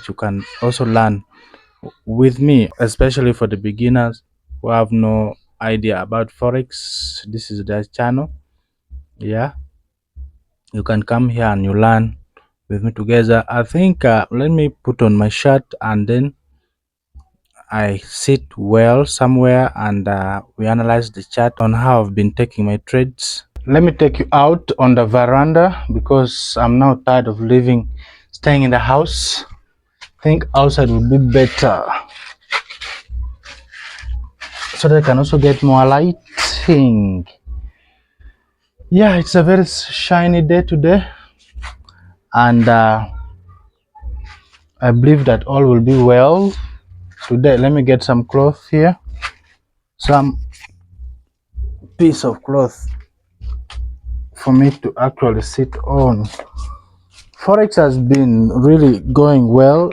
you can also learn with me, especially for the beginners who have no idea about Forex. This is their channel. Yeah, you can come here and you learn with me together. I think let me put on my shirt and then I sit well somewhere and we analyze the chart on how I've been taking my trades. Let me take you out on the veranda because I'm now tired of staying in the house. I think outside would be better so that I can also get more lighting. Yeah, it's a very shiny day today, and I believe that all will be well today. Let me get some cloth here, some piece of cloth for me to actually sit on. Forex has been really going well.